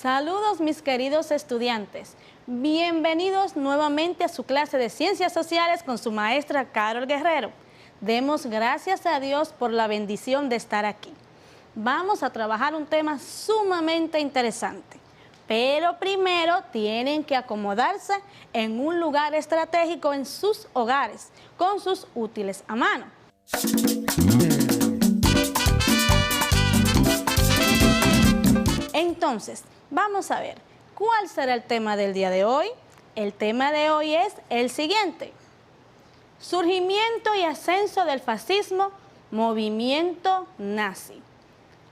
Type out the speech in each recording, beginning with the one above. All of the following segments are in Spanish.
Saludos mis queridos estudiantes, bienvenidos nuevamente a su clase de Ciencias Sociales con su maestra Carol Guerrero. Demos gracias a Dios por la bendición de estar aquí. Vamos a trabajar un tema sumamente interesante, pero primero tienen que acomodarse en un lugar estratégico en sus hogares, con sus útiles a mano. Entonces, vamos a ver, ¿cuál será el tema del día de hoy? El tema de hoy es el siguiente: surgimiento y ascenso del fascismo, movimiento nazi.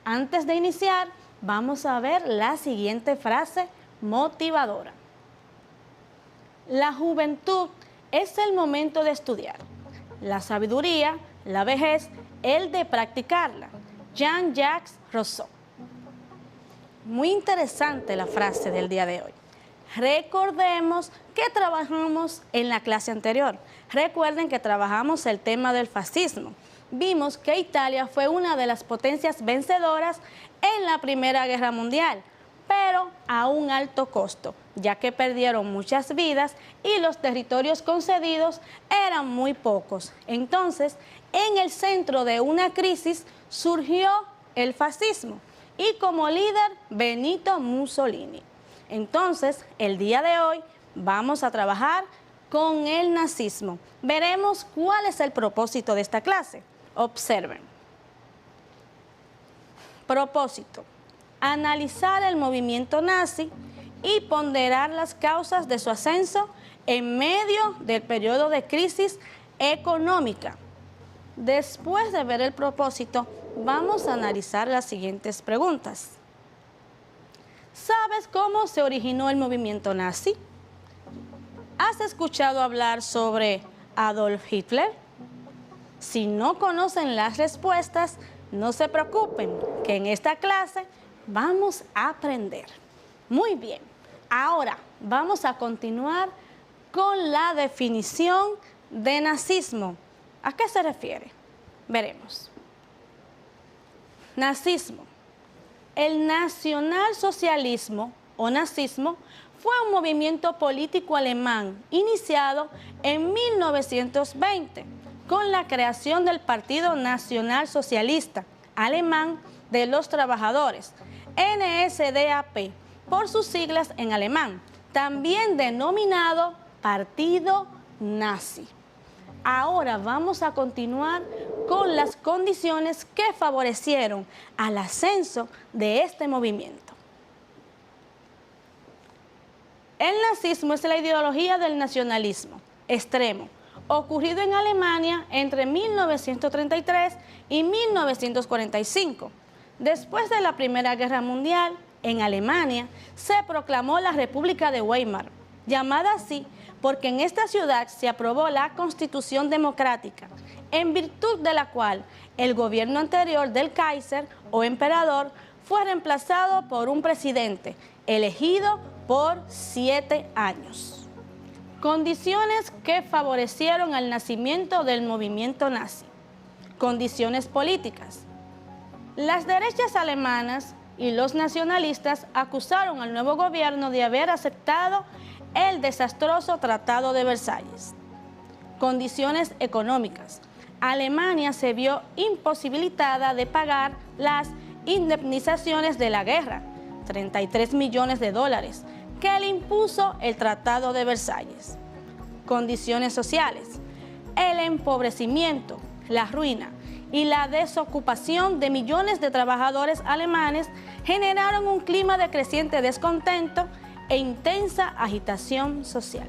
Antes de iniciar, vamos a ver la siguiente frase motivadora. La juventud es el momento de estudiar. La sabiduría, la vejez, el de practicarla. Jean-Jacques Rousseau. Muy interesante la frase del día de hoy. Recordemos que trabajamos en la clase anterior. Recuerden que trabajamos el tema del fascismo. Vimos que Italia fue una de las potencias vencedoras en la Primera Guerra Mundial, pero a un alto costo, ya que perdieron muchas vidas y los territorios concedidos eran muy pocos. Entonces, en el centro de una crisis surgió el fascismo y como líder Benito Mussolini. Entonces, el día de hoy vamos a trabajar con el nazismo. Veremos cuál es el propósito de esta clase. Observen. Propósito: analizar el movimiento nazi y ponderar las causas de su ascenso en medio del periodo de crisis económica. Después de ver el propósito, vamos a analizar las siguientes preguntas. ¿Sabes cómo se originó el movimiento nazi? ¿Has escuchado hablar sobre Adolf Hitler? Si no conocen las respuestas, no se preocupen, que en esta clase vamos a aprender. Muy bien, ahora vamos a continuar con la definición de nazismo. ¿A qué se refiere? Veremos. Nazismo. El nacionalsocialismo o nazismo fue un movimiento político alemán iniciado en 1920 con la creación del Partido Nacional Socialista Alemán de los Trabajadores, NSDAP, por sus siglas en alemán, también denominado Partido Nazi. Ahora vamos a continuar con las condiciones que favorecieron al ascenso de este movimiento. El nazismo es la ideología del nacionalismo extremo, ocurrido en Alemania entre 1933 y 1945. Después de la Primera Guerra Mundial, en Alemania se proclamó la República de Weimar, llamada así porque en esta ciudad se aprobó la Constitución Democrática, en virtud de la cual el gobierno anterior del Kaiser o emperador fue reemplazado por un presidente elegido por 7 años. Condiciones que favorecieron el nacimiento del movimiento nazi. Condiciones políticas. Las derechas alemanas y los nacionalistas acusaron al nuevo gobierno de haber aceptado el desastroso Tratado de Versalles. Condiciones económicas. Alemania se vio imposibilitada de pagar las indemnizaciones de la guerra, 33 millones de dólares, que le impuso el Tratado de Versalles. Condiciones sociales. El empobrecimiento, la ruina y la desocupación de millones de trabajadores alemanes generaron un clima de creciente descontento e intensa agitación social.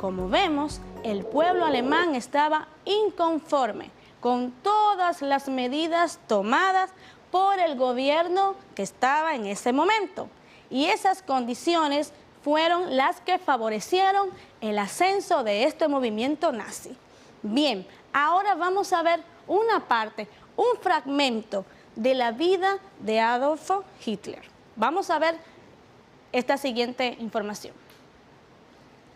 Como vemos, el pueblo alemán estaba inconforme con todas las medidas tomadas por el gobierno que estaba en ese momento, y esas condiciones fueron las que favorecieron el ascenso de este movimiento nazi. Bien, ahora vamos a ver una parte, un fragmento de la vida de Adolf Hitler. Vamos a ver esta siguiente información.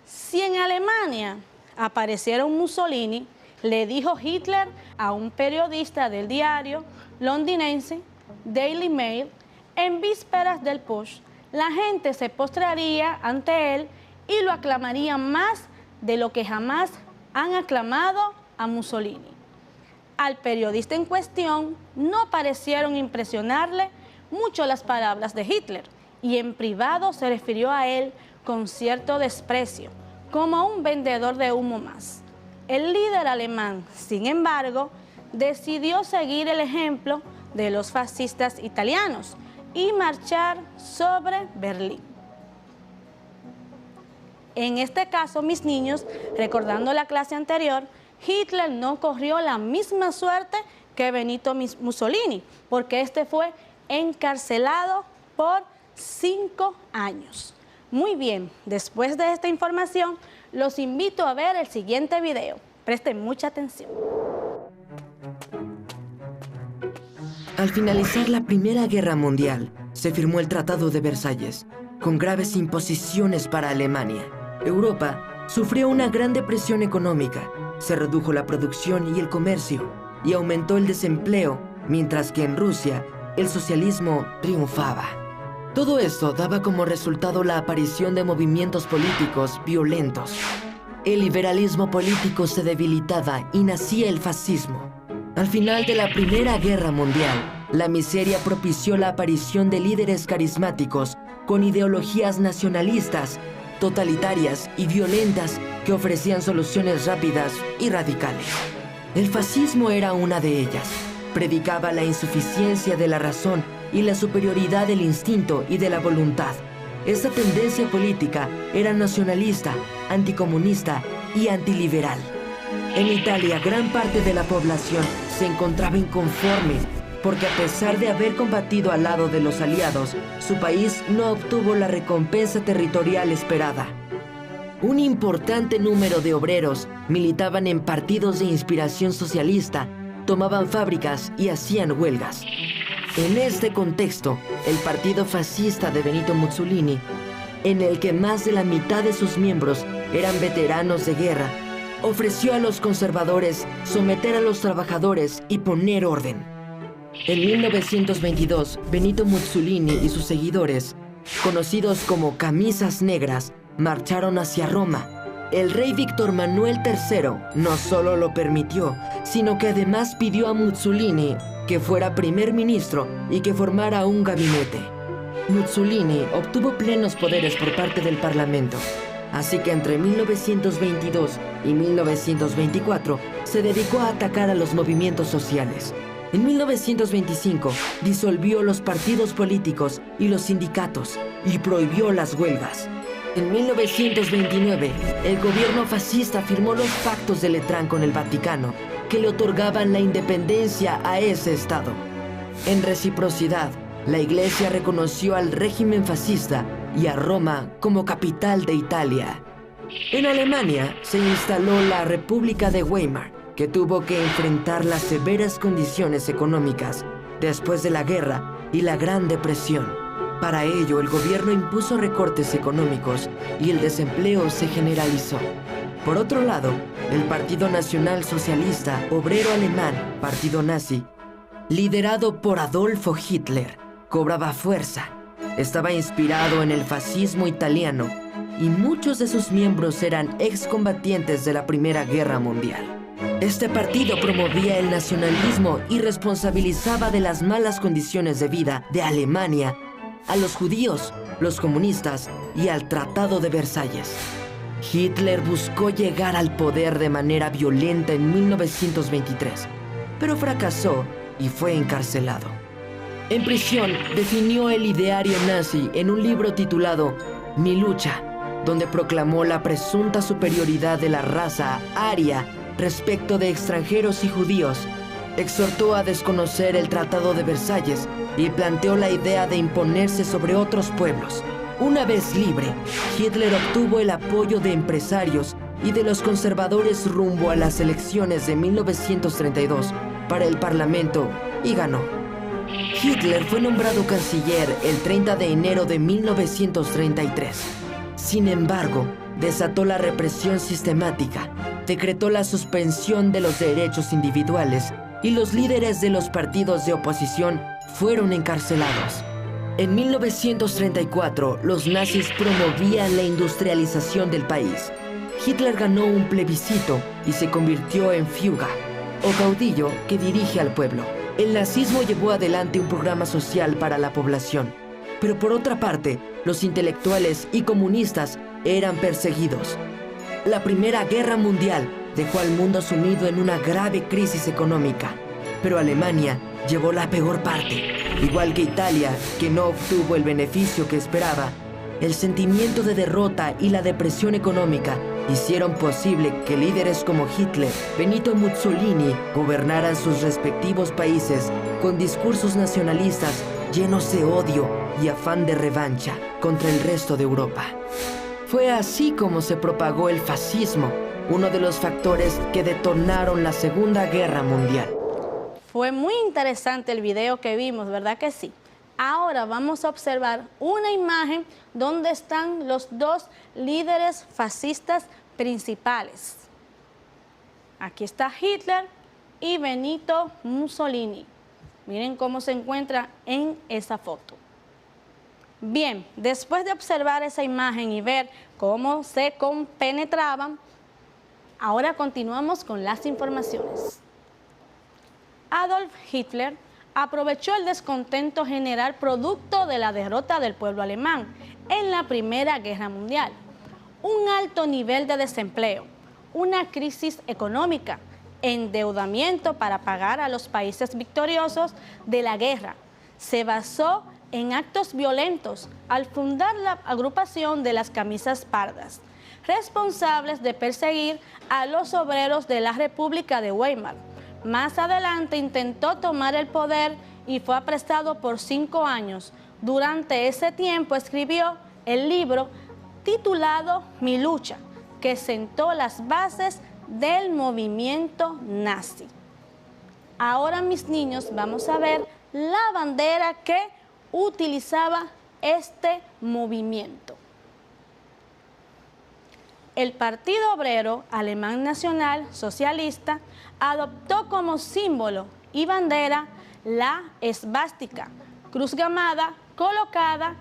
Si en Alemania apareciera un Mussolini, le dijo Hitler a un periodista del diario londinense Daily Mail, En vísperas del putsch, la gente se postraría ante él y lo aclamaría más de lo que jamás han aclamado a Mussolini. Al periodista en cuestión no parecieron impresionarle mucho las palabras de Hitler y en privado se refirió a él con cierto desprecio, como a un vendedor de humo más. El líder alemán, sin embargo, decidió seguir el ejemplo de los fascistas italianos y marchar sobre Berlín. En este caso, mis niños, recordando la clase anterior, Hitler no corrió la misma suerte que Benito Mussolini, porque este fue encarcelado por 5 años. Muy bien, después de esta información, los invito a ver el siguiente video. Presten mucha atención. Al finalizar la Primera Guerra Mundial, se firmó el Tratado de Versalles, con graves imposiciones para Alemania. Europa sufrió una gran depresión económica, se redujo la producción y el comercio, y aumentó el desempleo, mientras que en Rusia el socialismo triunfaba. Todo esto daba como resultado la aparición de movimientos políticos violentos. El liberalismo político se debilitaba y nacía el fascismo. Al final de la Primera Guerra Mundial, la miseria propició la aparición de líderes carismáticos con ideologías nacionalistas, totalitarias y violentas que ofrecían soluciones rápidas y radicales. El fascismo era una de ellas. Predicaba la insuficiencia de la razón y la superioridad del instinto y de la voluntad. Esta tendencia política era nacionalista, anticomunista y antiliberal. En Italia, gran parte de la población se encontraba inconforme porque a pesar de haber combatido al lado de los aliados, su país no obtuvo la recompensa territorial esperada. Un importante número de obreros militaban en partidos de inspiración socialista, tomaban fábricas y hacían huelgas. En este contexto, el partido fascista de Benito Mussolini, en el que más de la mitad de sus miembros eran veteranos de guerra, ofreció a los conservadores someter a los trabajadores y poner orden. En 1922, Benito Mussolini y sus seguidores, conocidos como Camisas Negras, marcharon hacia Roma. El rey Víctor Manuel III no solo lo permitió, sino que además pidió a Mussolini que fuera primer ministro y que formara un gabinete. Mussolini obtuvo plenos poderes por parte del Parlamento, así que entre 1922 y 1924 se dedicó a atacar a los movimientos sociales. En 1925 disolvió los partidos políticos y los sindicatos y prohibió las huelgas. En 1929, el gobierno fascista firmó los pactos de Letrán con el Vaticano, que le otorgaban la independencia a ese estado. En reciprocidad, la Iglesia reconoció al régimen fascista y a Roma como capital de Italia. En Alemania se instaló la República de Weimar, que tuvo que enfrentar las severas condiciones económicas después de la guerra y la Gran Depresión. Para ello, el gobierno impuso recortes económicos y el desempleo se generalizó. Por otro lado, el Partido Nacional Socialista Obrero Alemán, partido nazi, liderado por Adolfo Hitler, cobraba fuerza. Estaba inspirado en el fascismo italiano y muchos de sus miembros eran excombatientes de la Primera Guerra Mundial. Este partido promovía el nacionalismo y responsabilizaba de las malas condiciones de vida de Alemania a los judíos, los comunistas y al Tratado de Versalles. Hitler buscó llegar al poder de manera violenta en 1923, pero fracasó y fue encarcelado. En prisión definió el ideario nazi en un libro titulado Mi lucha, donde proclamó la presunta superioridad de la raza aria respecto de extranjeros y judíos. Exhortó a desconocer el Tratado de Versalles y planteó la idea de imponerse sobre otros pueblos. Una vez libre, Hitler obtuvo el apoyo de empresarios y de los conservadores rumbo a las elecciones de 1932 para el Parlamento y ganó. Hitler fue nombrado canciller el 30 de enero de 1933. Sin embargo, desató la represión sistemática, decretó la suspensión de los derechos individuales y los líderes de los partidos de oposición fueron encarcelados. En 1934, los nazis promovían la industrialización del país. Hitler ganó un plebiscito y se convirtió en Führer, o caudillo que dirige al pueblo. El nazismo llevó adelante un programa social para la población, pero por otra parte, los intelectuales y comunistas eran perseguidos. La Primera Guerra Mundial dejó al mundo sumido en una grave crisis económica, pero Alemania llevó la peor parte. Igual que Italia, que no obtuvo el beneficio que esperaba, el sentimiento de derrota y la depresión económica hicieron posible que líderes como Hitler, Benito Mussolini gobernaran sus respectivos países con discursos nacionalistas llenos de odio y afán de revancha contra el resto de Europa. Fue así como se propagó el fascismo, uno de los factores que detonaron la Segunda Guerra Mundial. Fue muy interesante el video que vimos, ¿verdad que sí? Ahora vamos a observar una imagen donde están los dos líderes fascistas principales. Aquí está Hitler y Benito Mussolini. Miren cómo se encuentra en esa foto. Bien, después de observar esa imagen y ver cómo se compenetraban, ahora continuamos con las informaciones. Adolf Hitler aprovechó el descontento general producto de la derrota del pueblo alemán en la Primera Guerra Mundial, un alto nivel de desempleo, una crisis económica, endeudamiento para pagar a los países victoriosos de la guerra. Se basó en actos violentos al fundar la agrupación de las camisas pardas, responsables de perseguir a los obreros de la República de Weimar. Más adelante intentó tomar el poder y fue apresado por 5 años. Durante ese tiempo escribió el libro titulado Mi lucha, que sentó las bases del movimiento nazi. Ahora, mis niños, vamos a ver la bandera que utilizaba este movimiento. El Partido Obrero Alemán Nacional Socialista adoptó como símbolo y bandera la esvástica, cruz gamada colocada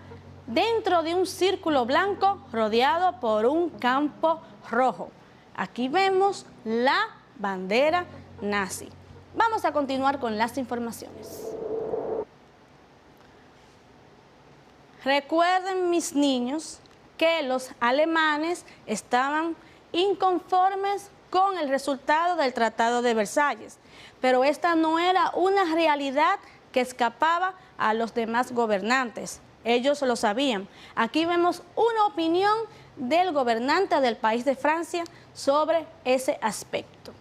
dentro de un círculo blanco rodeado por un campo rojo. Aquí vemos la bandera nazi. Vamos a continuar con las informaciones. Recuerden, mis niños, que los alemanes estaban inconformes con el resultado del Tratado de Versalles, pero esta no era una realidad que escapaba a los demás gobernantes. Ellos lo sabían. Aquí vemos una opinión del gobernante del país de Francia sobre ese aspecto.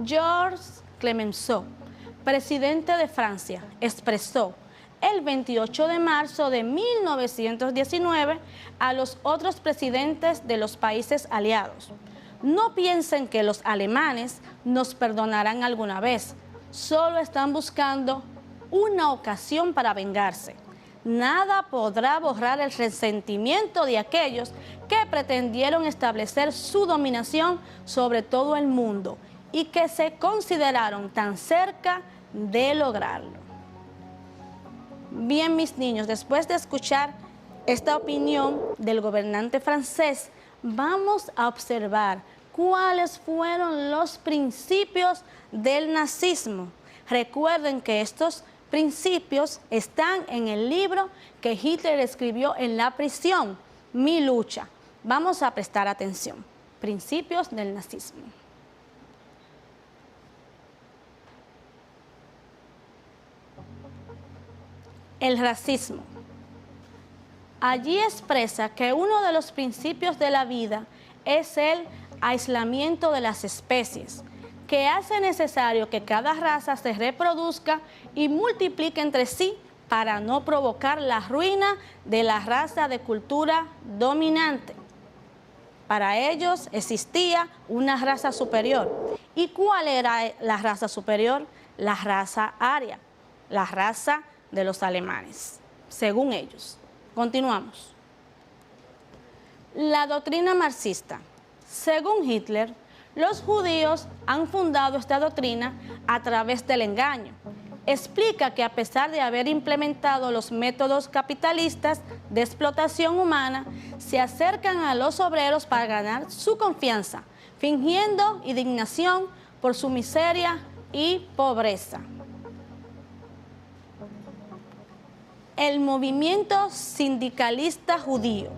Georges Clemenceau, presidente de Francia, expresó el 28 de marzo de 1919 a los otros presidentes de los países aliados: no piensen que los alemanes nos perdonarán alguna vez, solo están buscando una ocasión para vengarse. Nada podrá borrar el resentimiento de aquellos que pretendieron establecer su dominación sobre todo el mundo y que se consideraron tan cerca de lograrlo. Bien, mis niños, después de escuchar esta opinión del gobernante francés, vamos a observar cuáles fueron los principios del nazismo. Recuerden que estos principios están en el libro que Hitler escribió en la prisión, Mi lucha. Vamos a prestar atención. Principios del nazismo. El racismo. Allí expresa que uno de los principios de la vida es el aislamiento de las especies, que hace necesario que cada raza se reproduzca y multiplique entre sí para no provocar la ruina de la raza de cultura dominante. Para ellos existía una raza superior. ¿Y cuál era la raza superior? La raza aria, la raza de los alemanes, según ellos. Continuamos. La doctrina marxista. Según Hitler, los judíos han fundado esta doctrina a través del engaño, explica que a pesar de haber implementado los métodos capitalistas de explotación humana, se acercan a los obreros para ganar su confianza, fingiendo indignación por su miseria y pobreza. El movimiento sindicalista judío.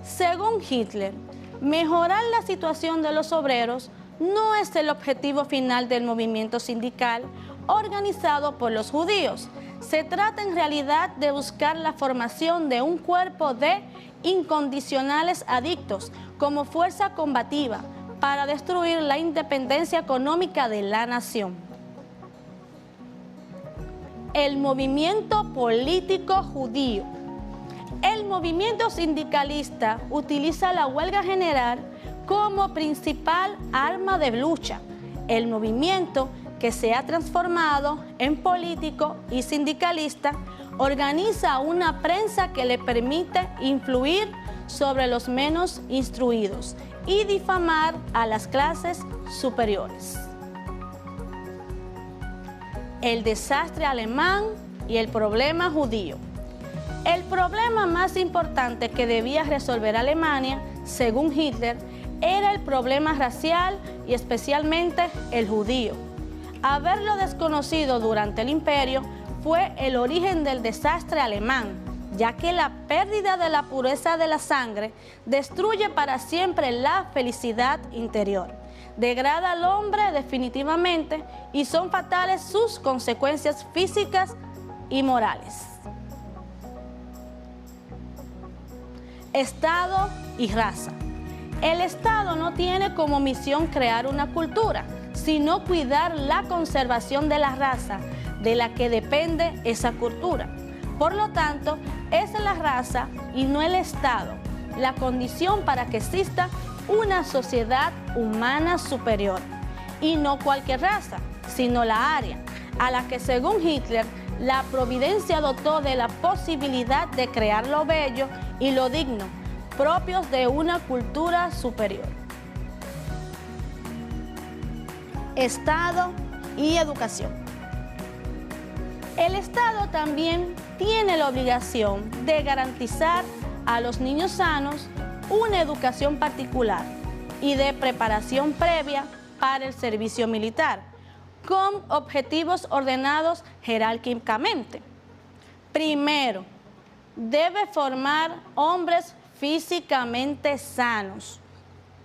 Según Hitler, mejorar la situación de los obreros no es el objetivo final del movimiento sindical organizado por los judíos. Se trata en realidad de buscar la formación de un cuerpo de incondicionales adictos como fuerza combativa para destruir la independencia económica de la nación. El movimiento político judío. El movimiento sindicalista utiliza la huelga general como principal arma de lucha. El movimiento, que se ha transformado en político y sindicalista, organiza una prensa que le permite influir sobre los menos instruidos y difamar a las clases superiores. El desastre alemán y el problema judío. El problema más importante que debía resolver Alemania, según Hitler, era el problema racial y especialmente el judío. Haberlo desconocido durante el imperio fue el origen del desastre alemán, ya que la pérdida de la pureza de la sangre destruye para siempre la felicidad interior, degrada al hombre definitivamente y son fatales sus consecuencias físicas y morales. Estado y raza. El Estado no tiene como misión crear una cultura, sino cuidar la conservación de la raza de la que depende esa cultura. Por lo tanto, es la raza y no el Estado la condición para que exista una sociedad humana superior, y no cualquier raza, sino la aria, a la que según Hitler la providencia dotó de la posibilidad de crear lo bello y lo digno, propios de una cultura superior. Estado y educación. El Estado también tiene la obligación de garantizar a los niños sanos una educación particular y de preparación previa para el servicio militar, con objetivos ordenados jerárquicamente. Primero, debe formar hombres físicamente sanos.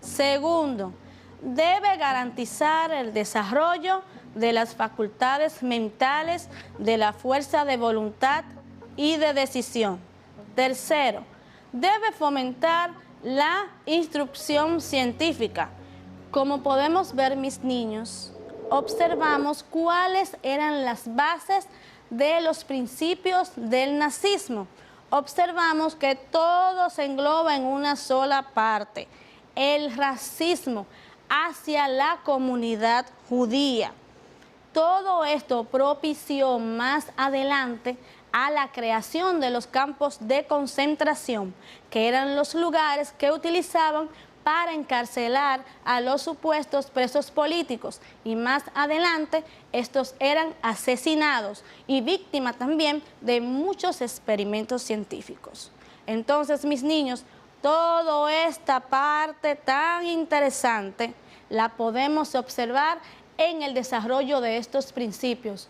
Segundo, debe garantizar el desarrollo de las facultades mentales, de la fuerza de voluntad y de decisión. Tercero, debe fomentar la instrucción científica. Como podemos ver, mis niños, observamos cuáles eran las bases de los principios del nazismo. Observamos que todo se engloba en una sola parte: el racismo hacia la comunidad judía. Todo esto propició más adelante a la creación de los campos de concentración, que eran los lugares que utilizaban para encarcelar a los supuestos presos políticos, y más adelante estos eran asesinados y víctimas también de muchos experimentos científicos. Entonces, mis niños, toda esta parte tan interesante la podemos observar en el desarrollo de estos principios.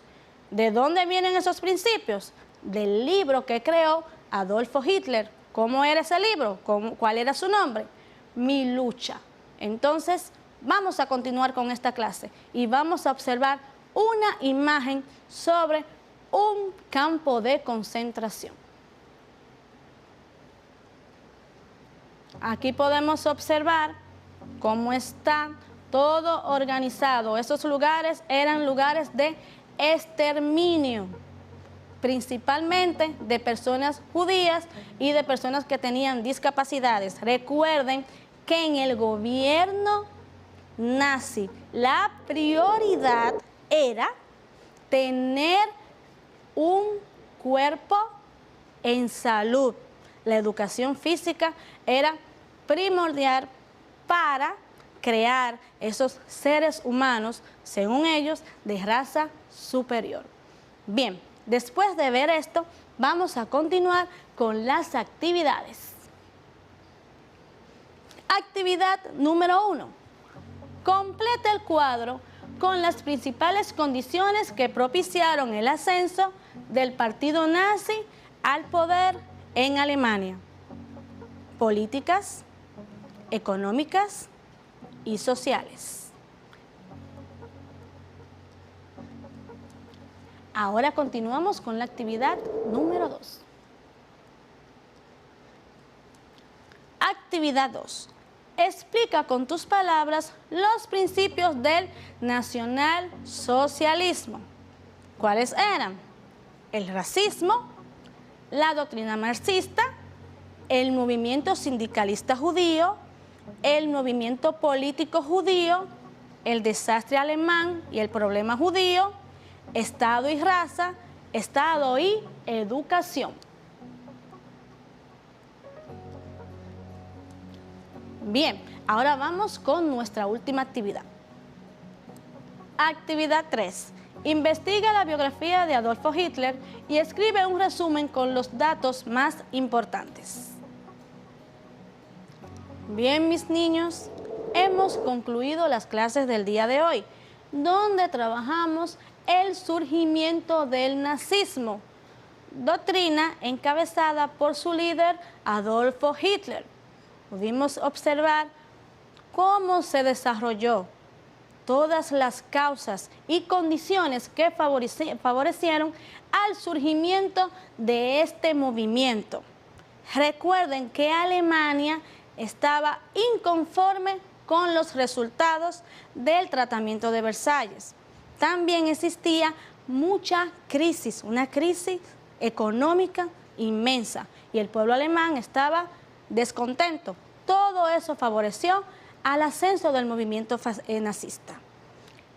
¿De dónde vienen esos principios? Del libro que creó Adolfo Hitler. ¿Cómo era ese libro? ¿Cuál era su nombre? Mi lucha. Entonces, vamos a continuar con esta clase y vamos a observar una imagen sobre un campo de concentración. Aquí podemos observar cómo está todo organizado. Esos lugares eran lugares de exterminio, principalmente de personas judías y de personas que tenían discapacidades. Recuerden que en el gobierno nazi la prioridad era tener un cuerpo en salud. La educación física era primordial para crear esos seres humanos, según ellos, de raza superior. Bien, después de ver esto, vamos a continuar con las actividades. Actividad número 1. Completa el cuadro con las principales condiciones que propiciaron el ascenso del partido nazi al poder en Alemania. Políticas, económicas y sociales. Ahora continuamos con la actividad número 2. Actividad 2. Explica con tus palabras los principios del nacionalsocialismo. ¿Cuáles eran? El racismo, la doctrina marxista, el movimiento sindicalista judío, el movimiento político judío, el desastre alemán y el problema judío, Estado y raza, Estado y educación. Bien, ahora vamos con nuestra última actividad. Actividad 3. Investiga la biografía de Adolfo Hitler y escribe un resumen con los datos más importantes. Bien, mis niños, hemos concluido las clases del día de hoy, donde trabajamos el surgimiento del nazismo, doctrina encabezada por su líder Adolfo Hitler. Pudimos observar cómo se desarrolló, todas las causas y condiciones que favorecieron al surgimiento de este movimiento. Recuerden que Alemania estaba inconforme con los resultados del Tratamiento de Versalles. También existía mucha crisis, una crisis económica inmensa, y el pueblo alemán estaba descontento. Todo eso favoreció al ascenso del movimiento nazista.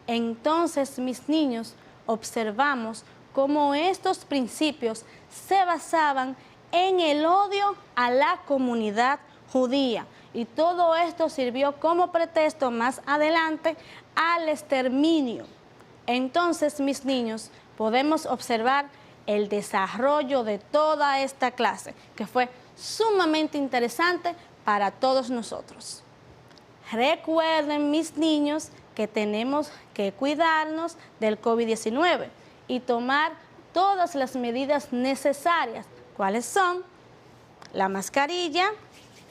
Entonces, mis niños, observamos cómo estos principios se basaban en el odio a la comunidad judía, y todo esto sirvió como pretexto más adelante al exterminio. Entonces, mis niños, podemos observar el desarrollo de toda esta clase, que fue sumamente interesante para todos nosotros. Recuerden, mis niños, que tenemos que cuidarnos del COVID-19 y tomar todas las medidas necesarias. ¿Cuáles son? La mascarilla,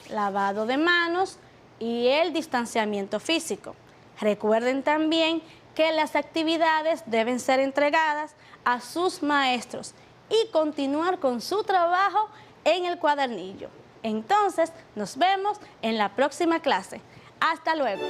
lavado de manos y el distanciamiento físico. Recuerden también que las actividades deben ser entregadas a sus maestros y continuar con su trabajo en el cuadernillo. Entonces, nos vemos en la próxima clase. ¡Hasta luego!